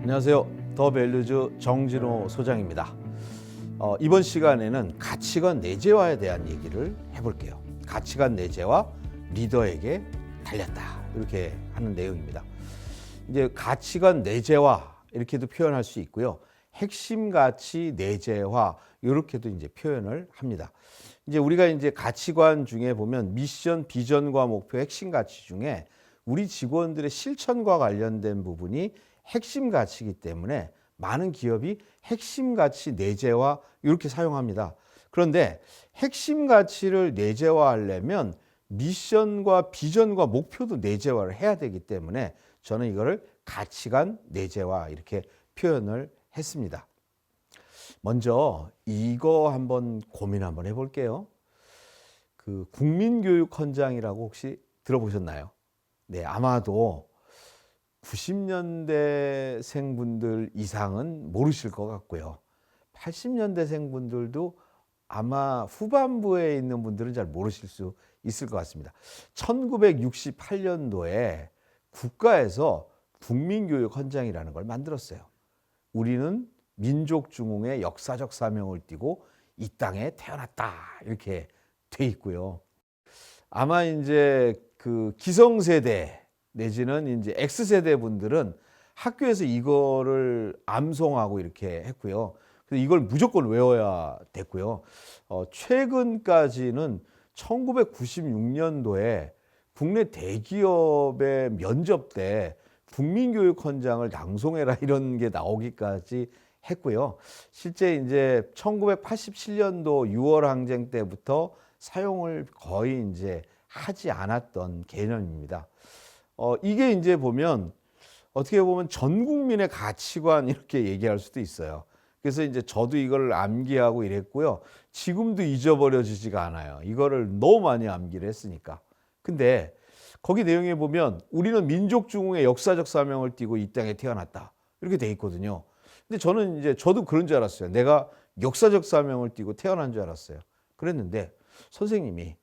안녕하세요. 더 밸류즈 정진호 소장입니다. 이번 시간에는 가치관 내재화에 대한 얘기를 해볼게요. 가치관 내재화 리더에게 달렸다, 이렇게 하는 내용입니다. 이제 가치관 내재화 이렇게도 표현할 수 있고요. 핵심 가치 내재화 이렇게도 이제 표현을 합니다. 이제 우리가 이제 가치관 중에 보면 미션, 비전과 목표, 핵심 가치 중에 우리 직원들의 실천과 관련된 부분이 핵심 가치이기 때문에 많은 기업이 핵심 가치 내재화 이렇게 사용합니다. 그런데 핵심 가치를 내재화하려면 미션과 비전과 목표도 내재화를 해야 되기 때문에 저는 이거를 가치관 내재화 이렇게 표현을 했습니다. 먼저 이거 한번 고민 한번 해볼게요. 그 국민교육헌장이라고 혹시 들어보셨나요? 네, 아마도 90년대생분들 이상은 모르실 것 같고요. 80년대생분들도 아마 후반부에 있는 분들은 잘 모르실 수 있을 것 같습니다. 1968년도에 국가에서 국민교육헌장이라는 걸 만들었어요. 우리는 민족중흥의 역사적 사명을 띠고 이 땅에 태어났다, 이렇게 돼 있고요. 아마 이제 그 기성세대 내지는 이제 X세대 분들은 학교에서 이거를 암송하고 이렇게 했고요. 그래서 이걸 무조건 외워야 됐고요. 최근까지는 1996년도에 국내 대기업의 면접 때 국민교육헌장을 낭송해라 이런 게 나오기까지 했고요. 실제 이제 1987년도 6월 항쟁 때부터 사용을 거의 이제 하지 않았던 개념입니다. 이게 이제 보면 어떻게 보면 전 국민의 가치관 이렇게 얘기할 수도 있어요. 그래서 이제 저도 이걸 암기하고 이랬고요. 지금도 잊어버려지지가 않아요. 이거를 너무 많이 암기를 했으니까. 근데 거기 내용에 보면 우리는 민족중흥의 역사적 사명을 띠고 이 땅에 태어났다, 이렇게 돼 있거든요. 근데 저는 이제 저도 그런 줄 알았어요. 내가 역사적 사명을 띠고 태어난 줄 알았어요. 그랬는데 선생님이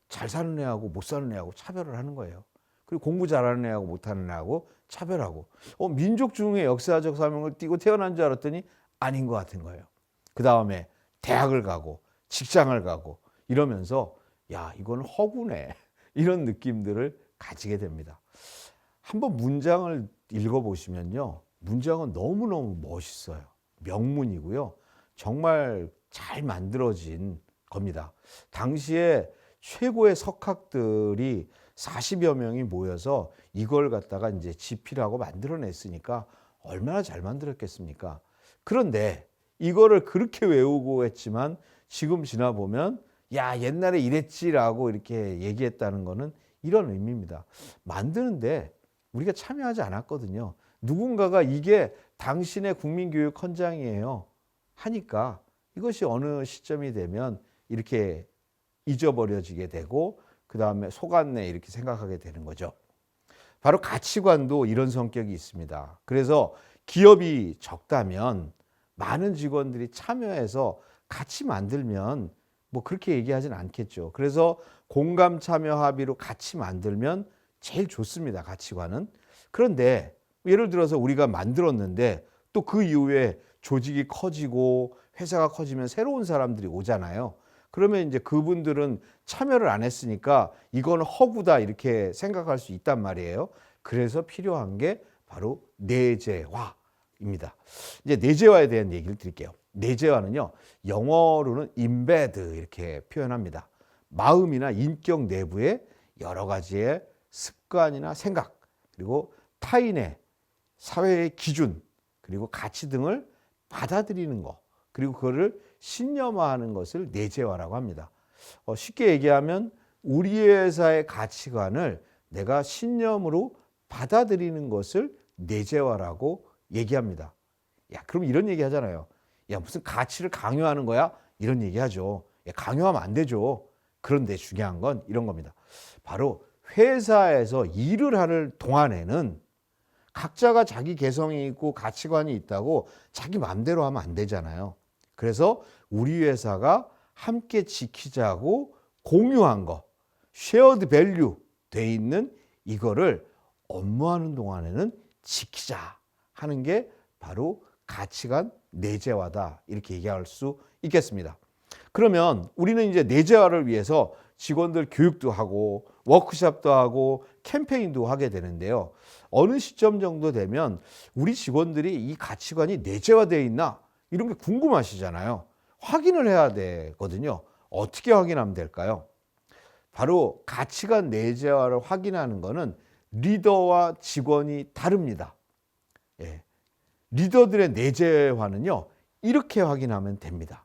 잘 사는 애하고 못 사는 애하고 차별을 하는 거예요. 그리고 공부 잘하는 애하고 못하는 애하고 차별하고, 민족중흥의 역사적 사명을 띠고 태어난 줄 알았더니 아닌 것 같은 거예요. 그 다음에 대학을 가고 직장을 가고 이러면서 야, 이건 허구네, 이런 느낌들을 가지게 됩니다. 한번 문장을 읽어보시면요, 문장은 너무너무 멋있어요. 명문이고요. 정말 잘 만들어진 겁니다. 당시에 최고의 석학들이 40여 명이 모여서 이걸 갖다가 이제 집필하고 만들어냈으니까 얼마나 잘 만들었겠습니까? 그런데 이거를 그렇게 외우고 했지만 지금 지나보면 야, 옛날에 이랬지라고 이렇게 얘기했다는 거는 이런 의미입니다. 만드는데 우리가 참여하지 않았거든요. 누군가가 이게 당신의 국민교육헌장이에요 하니까 이것이 어느 시점이 되면 이렇게 잊어버려지게 되고 그 다음에 속았네, 이렇게 생각하게 되는 거죠. 바로 가치관도 이런 성격이 있습니다. 그래서 기업이 적다면 많은 직원들이 참여해서 같이 만들면 뭐 그렇게 얘기하진 않겠죠. 그래서 공감 참여 합의로 같이 만들면 제일 좋습니다, 가치관은. 그런데 예를 들어서 우리가 만들었는데 또 그 이후에 조직이 커지고 회사가 커지면 새로운 사람들이 오잖아요. 그러면 이제 그분들은 참여를 안 했으니까 이건 허구다, 이렇게 생각할 수 있단 말이에요. 그래서 필요한 게 바로 내재화입니다. 이제 내재화에 대한 얘기를 드릴게요. 내재화는요, 영어로는 embed 이렇게 표현합니다. 마음이나 인격 내부에 여러 가지의 습관이나 생각, 그리고 타인의 사회의 기준, 그리고 가치 등을 받아들이는 것, 그리고 그거를 신념화하는 것을 내재화라고 합니다. 쉽게 얘기하면 우리 회사의 가치관을 내가 신념으로 받아들이는 것을 내재화라고 얘기합니다. 야, 그럼 이런 얘기 하잖아요. 야, 무슨 가치를 강요하는 거야? 이런 얘기 하죠. 야, 강요하면 안 되죠. 그런데 중요한 건 이런 겁니다. 바로 회사에서 일을 하는 동안에는 각자가 자기 개성이 있고 가치관이 있다고 자기 마음대로 하면 안 되잖아요. 그래서 우리 회사가 함께 지키자고 공유한 거, 쉐어드 밸류 돼 있는 이거를 업무하는 동안에는 지키자 하는 게 바로 가치관 내재화다, 이렇게 얘기할 수 있겠습니다. 그러면 우리는 이제 내재화를 위해서 직원들 교육도 하고 워크숍도 하고 캠페인도 하게 되는데요. 어느 시점 정도 되면 우리 직원들이 이 가치관이 내재화되어 있나 이런 게 궁금하시잖아요. 확인을 해야 되거든요. 어떻게 확인하면 될까요? 바로 가치관 내재화를 확인하는 것은 리더와 직원이 다릅니다. 예. 리더들의 내재화는요, 이렇게 확인하면 됩니다.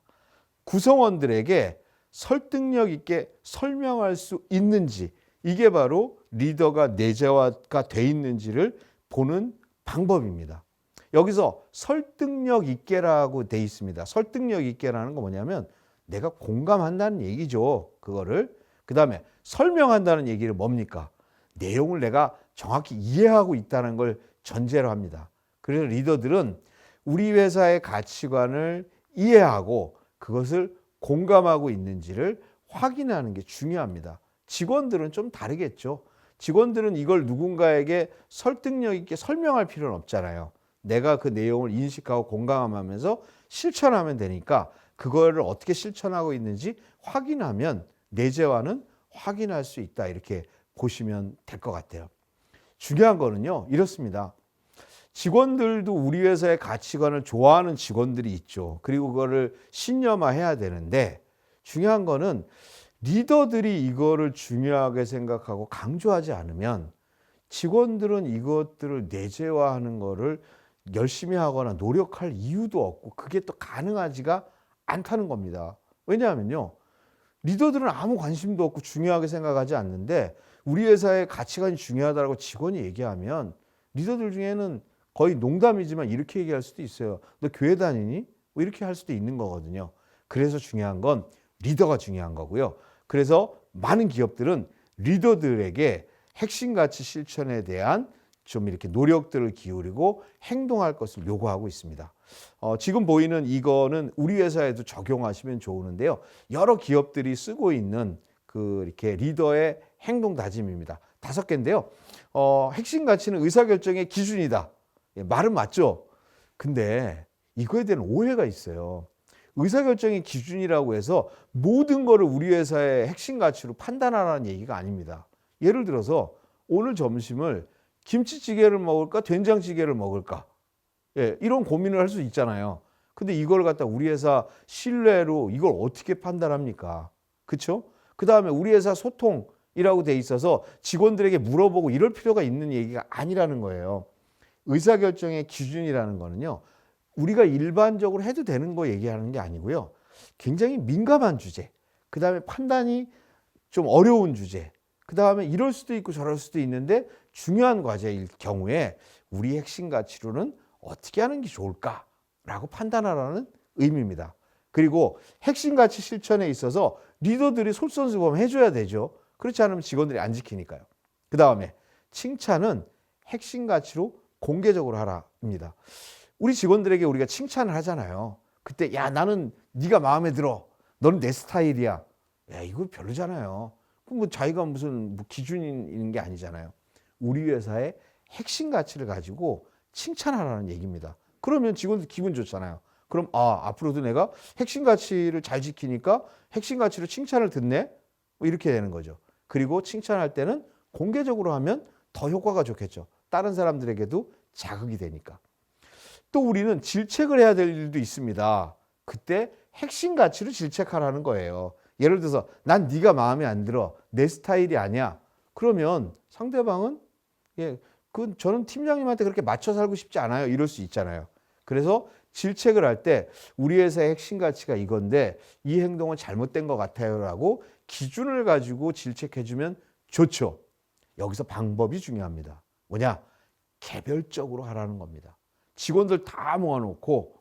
구성원들에게 설득력 있게 설명할 수 있는지, 이게 바로 리더가 내재화가 돼 있는지를 보는 방법입니다. 여기서 설득력 있게라고 돼 있습니다. 설득력 있게라는 거 뭐냐면 내가 공감한다는 얘기죠. 그거를. 그 다음에 설명한다는 얘기를 뭡니까? 내용을 내가 정확히 이해하고 있다는 걸 전제로 합니다. 그래서 리더들은 우리 회사의 가치관을 이해하고 그것을 공감하고 있는지를 확인하는 게 중요합니다. 직원들은 좀 다르겠죠. 직원들은 이걸 누군가에게 설득력 있게 설명할 필요는 없잖아요. 내가 그 내용을 인식하고 공감하면서 실천하면 되니까 그거를 어떻게 실천하고 있는지 확인하면 내재화는 확인할 수 있다, 이렇게 보시면 될 것 같아요. 중요한 거는요, 이렇습니다. 직원들도 우리 회사의 가치관을 좋아하는 직원들이 있죠. 그리고 그거를 신념화해야 되는데, 중요한 거는 리더들이 이거를 중요하게 생각하고 강조하지 않으면 직원들은 이것들을 내재화하는 거를 열심히 하거나 노력할 이유도 없고 그게 또 가능하지가 않다는 겁니다. 왜냐하면요, 리더들은 아무 관심도 없고 중요하게 생각하지 않는데 우리 회사의 가치관이 중요하다고 직원이 얘기하면 리더들 중에는 거의 농담이지만 이렇게 얘기할 수도 있어요. 너 교회 다니니? 뭐 이렇게 할 수도 있는 거거든요. 그래서 중요한 건 리더가 중요한 거고요. 그래서 많은 기업들은 리더들에게 핵심 가치 실천에 대한 좀 이렇게 노력들을 기울이고 행동할 것을 요구하고 있습니다. 지금 보이는 이거는 우리 회사에도 적용하시면 좋은데요. 여러 기업들이 쓰고 있는 그 이렇게 리더의 행동 다짐입니다. 5개인데요. 핵심 가치는 의사결정의 기준이다. 예, 말은 맞죠? 근데 이거에 대한 오해가 있어요. 의사결정의 기준이라고 해서 모든 거를 우리 회사의 핵심 가치로 판단하라는 얘기가 아닙니다. 예를 들어서 오늘 점심을 김치찌개를 먹을까 된장찌개를 먹을까, 예, 이런 고민을 할 수 있잖아요. 근데 이걸 갖다 우리 회사 신뢰로 이걸 어떻게 판단합니까? 그렇죠? 그 다음에 우리 회사 소통이라고 돼 있어서 직원들에게 물어보고 이럴 필요가 있는 얘기가 아니라는 거예요. 의사결정의 기준이라는 거는요, 우리가 일반적으로 해도 되는 거 얘기하는 게 아니고요, 굉장히 민감한 주제, 그 다음에 판단이 좀 어려운 주제, 그 다음에 이럴 수도 있고 저럴 수도 있는데 중요한 과제일 경우에 우리 핵심 가치로는 어떻게 하는 게 좋을까라고 판단하라는 의미입니다. 그리고 핵심 가치 실천에 있어서 리더들이 솔선수범 해줘야 되죠. 그렇지 않으면 직원들이 안 지키니까요. 그 다음에 칭찬은 핵심 가치로 공개적으로 하라입니다. 우리 직원들에게 우리가 칭찬을 하잖아요. 그때 야, 나는 네가 마음에 들어. 너는 내 스타일이야. 야, 이거 별로잖아요. 그럼 뭐 자기가 무슨 뭐 기준이 있는 게 아니잖아요. 우리 회사의 핵심 가치를 가지고 칭찬하라는 얘기입니다. 그러면 직원들 기분 좋잖아요. 그럼 앞으로도 내가 핵심 가치를 잘 지키니까 핵심 가치로 칭찬을 듣네? 뭐 이렇게 되는 거죠. 그리고 칭찬할 때는 공개적으로 하면 더 효과가 좋겠죠. 다른 사람들에게도 자극이 되니까. 또 우리는 질책을 해야 될 일도 있습니다. 그때 핵심 가치를 질책하라는 거예요. 예를 들어서 난 네가 마음에 안 들어. 내 스타일이 아니야. 그러면 상대방은 저는 팀장님한테 그렇게 맞춰 살고 싶지 않아요. 이럴 수 있잖아요. 그래서 질책을 할 때 우리 회사의 핵심 가치가 이건데 이 행동은 잘못된 것 같아요라고 기준을 가지고 질책해주면 좋죠. 여기서 방법이 중요합니다. 뭐냐? 개별적으로 하라는 겁니다. 직원들 다 모아놓고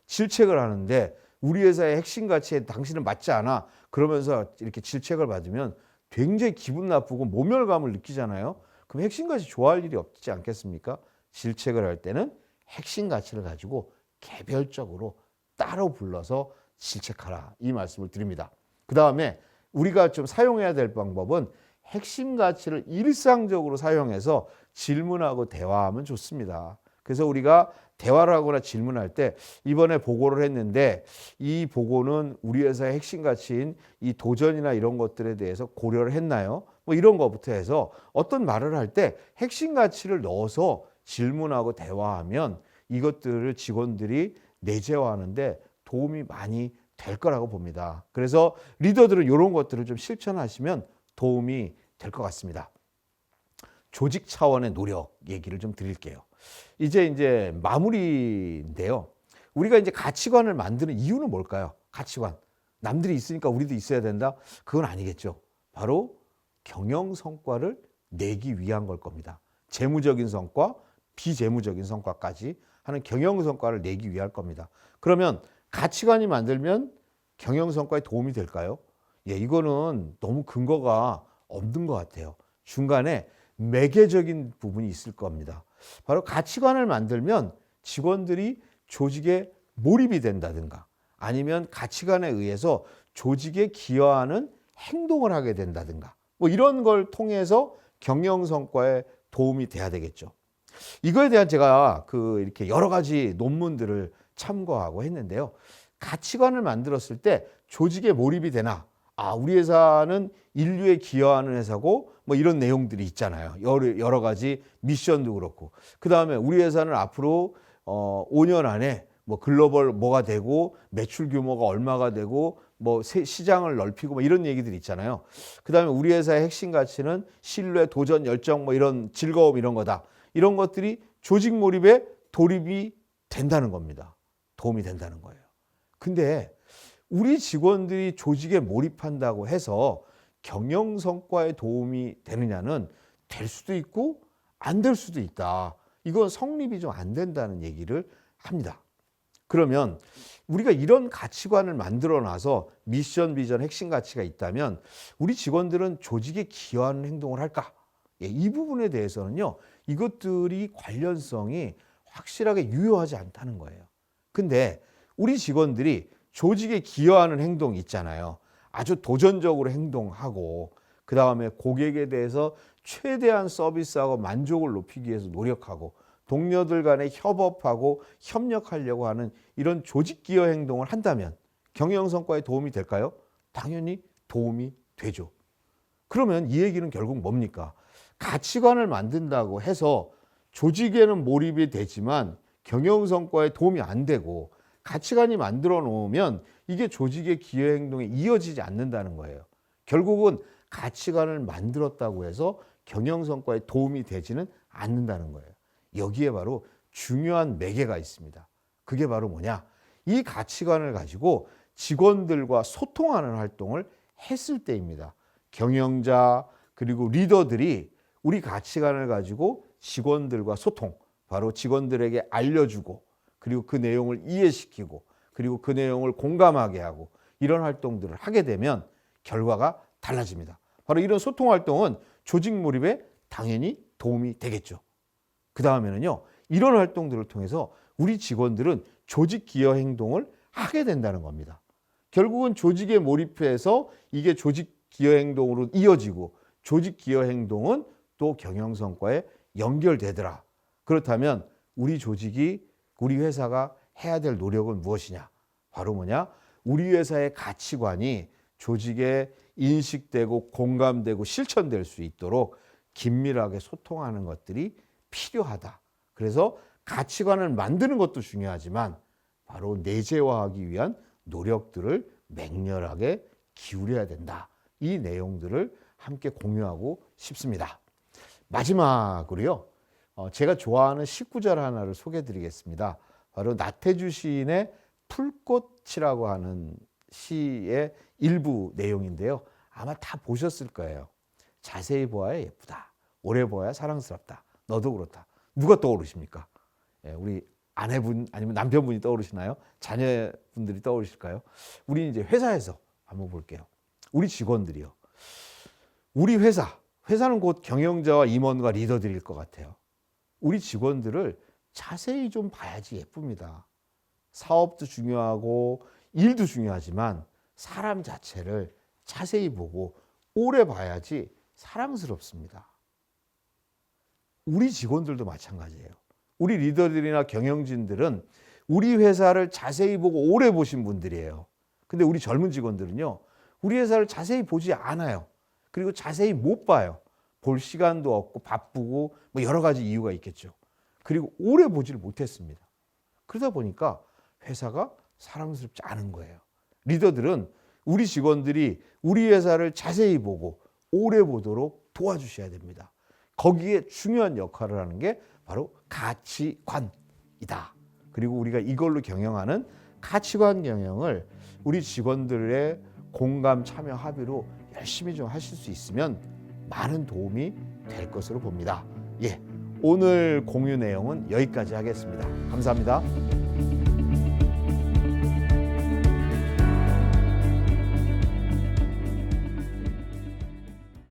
질책을 하는데 우리 회사의 핵심 가치에 당신은 맞지 않아. 그러면서 이렇게 질책을 받으면 굉장히 기분 나쁘고 모멸감을 느끼잖아요. 그럼 핵심 가치 좋아할 일이 없지 않겠습니까? 질책을 할 때는 핵심 가치를 가지고 개별적으로 따로 불러서 질책하라, 이 말씀을 드립니다. 그 다음에 우리가 좀 사용해야 될 방법은 핵심 가치를 일상적으로 사용해서 질문하고 대화하면 좋습니다. 그래서 우리가 대화를 하거나 질문할 때 이번에 보고를 했는데 이 보고는 우리 회사의 핵심 가치인 이 도전이나 이런 것들에 대해서 고려를 했나요? 뭐 이런 것부터 해서 어떤 말을 할 때 핵심 가치를 넣어서 질문하고 대화하면 이것들을 직원들이 내재화하는데 도움이 많이 될 거라고 봅니다. 그래서 리더들은 이런 것들을 좀 실천하시면 도움이 될 것 같습니다. 조직 차원의 노력 얘기를 좀 드릴게요. 이제 마무리인데요. 우리가 이제 가치관을 만드는 이유는 뭘까요? 가치관. 남들이 있으니까 우리도 있어야 된다? 그건 아니겠죠. 바로 경영 성과를 내기 위한 걸 겁니다. 재무적인 성과, 비재무적인 성과까지 하는 경영 성과를 내기 위할 겁니다. 그러면 가치관이 만들면 경영 성과에 도움이 될까요? 예, 이거는 너무 근거가 없는 것 같아요. 중간에 매개적인 부분이 있을 겁니다. 바로 가치관을 만들면 직원들이 조직에 몰입이 된다든가 아니면 가치관에 의해서 조직에 기여하는 행동을 하게 된다든가 뭐 이런 걸 통해서 경영 성과에 도움이 돼야 되겠죠. 이거에 대한 제가 이렇게 여러 가지 논문들을 참고하고 했는데요. 가치관을 만들었을 때 조직에 몰입이 되나? 우리 회사는 인류에 기여하는 회사고 뭐 이런 내용들이 있잖아요. 여러 가지 미션도 그렇고. 그다음에 우리 회사는 앞으로 5년 안에 뭐 글로벌 뭐가 되고 매출 규모가 얼마가 되고 뭐 시장을 넓히고 뭐 이런 얘기들이 있잖아요. 그다음에 우리 회사의 핵심 가치는 신뢰, 도전, 열정 뭐 이런 즐거움 이런 거다. 이런 것들이 조직 몰입에 돌입이 된다는 겁니다. 도움이 된다는 거예요. 근데 우리 직원들이 조직에 몰입한다고 해서 경영 성과에 도움이 되느냐는 될 수도 있고 안 될 수도 있다. 이건 성립이 좀 안 된다는 얘기를 합니다. 그러면 우리가 이런 가치관을 만들어 놔서 미션, 비전, 핵심 가치가 있다면 우리 직원들은 조직에 기여하는 행동을 할까? 예, 이 부분에 대해서는요. 이것들이 관련성이 확실하게 유효하지 않다는 거예요. 근데 우리 직원들이 조직에 기여하는 행동이 있잖아요. 아주 도전적으로 행동하고 그 다음에 고객에 대해서 최대한 서비스하고 만족을 높이기 위해서 노력하고 동료들 간에 협업하고 협력하려고 하는 이런 조직 기여 행동을 한다면 경영 성과에 도움이 될까요? 당연히 도움이 되죠. 그러면 이 얘기는 결국 뭡니까? 가치관을 만든다고 해서 조직에는 몰입이 되지만 경영 성과에 도움이 안 되고 가치관이 만들어 놓으면 이게 조직의 기여 행동에 이어지지 않는다는 거예요. 결국은 가치관을 만들었다고 해서 경영 성과에 도움이 되지는 않는다는 거예요. 여기에 바로 중요한 매개가 있습니다. 그게 바로 뭐냐? 이 가치관을 가지고 직원들과 소통하는 활동을 했을 때입니다. 경영자 그리고 리더들이 우리 가치관을 가지고 직원들과 소통, 바로 직원들에게 알려주고 그리고 그 내용을 이해시키고 그리고 그 내용을 공감하게 하고 이런 활동들을 하게 되면 결과가 달라집니다. 바로 이런 소통 활동은 조직 몰입에 당연히 도움이 되겠죠. 그 다음에는요. 이런 활동들을 통해서 우리 직원들은 조직 기여 행동을 하게 된다는 겁니다. 결국은 조직에 몰입해서 이게 조직 기여 행동으로 이어지고 조직 기여 행동은 또 경영 성과에 연결되더라. 그렇다면 우리 조직이 우리 회사가 해야 될 노력은 무엇이냐? 바로 뭐냐? 우리 회사의 가치관이 조직에 인식되고 공감되고 실천될 수 있도록 긴밀하게 소통하는 것들이 필요하다. 그래서 가치관을 만드는 것도 중요하지만 바로 내재화하기 위한 노력들을 맹렬하게 기울여야 된다. 이 내용들을 함께 공유하고 싶습니다. 마지막으로요. 제가 좋아하는 19절 하나를 소개해 드리겠습니다. 바로 나태주 시인의 풀꽃이라고 하는 시의 일부 내용인데요. 아마 다 보셨을 거예요. 자세히 보아야 예쁘다. 오래 보아야 사랑스럽다. 너도 그렇다. 누가 떠오르십니까? 우리 아내분 아니면 남편분이 떠오르시나요? 자녀분들이 떠오르실까요? 우리 이제 회사에서 한번 볼게요. 우리 직원들이요. 우리 회사는 곧 경영자와 임원과 리더들일 것 같아요. 우리 직원들을 자세히 좀 봐야지 예쁩니다. 사업도 중요하고 일도 중요하지만 사람 자체를 자세히 보고 오래 봐야지 사랑스럽습니다. 우리 직원들도 마찬가지예요. 우리 리더들이나 경영진들은 우리 회사를 자세히 보고 오래 보신 분들이에요. 근데 우리 젊은 직원들은요, 우리 회사를 자세히 보지 않아요. 그리고 자세히 못 봐요. 볼 시간도 없고 바쁘고 뭐 여러 가지 이유가 있겠죠. 그리고 오래 보지를 못했습니다. 그러다 보니까 회사가 사랑스럽지 않은 거예요. 리더들은 우리 직원들이 우리 회사를 자세히 보고 오래 보도록 도와주셔야 됩니다. 거기에 중요한 역할을 하는 게 바로 가치관이다. 그리고 우리가 이걸로 경영하는 가치관 경영을 우리 직원들의 공감, 참여, 합의로 열심히 좀 하실 수 있으면 많은 도움이 될 것으로 봅니다. 예, 오늘 공유 내용은 여기까지 하겠습니다. 감사합니다.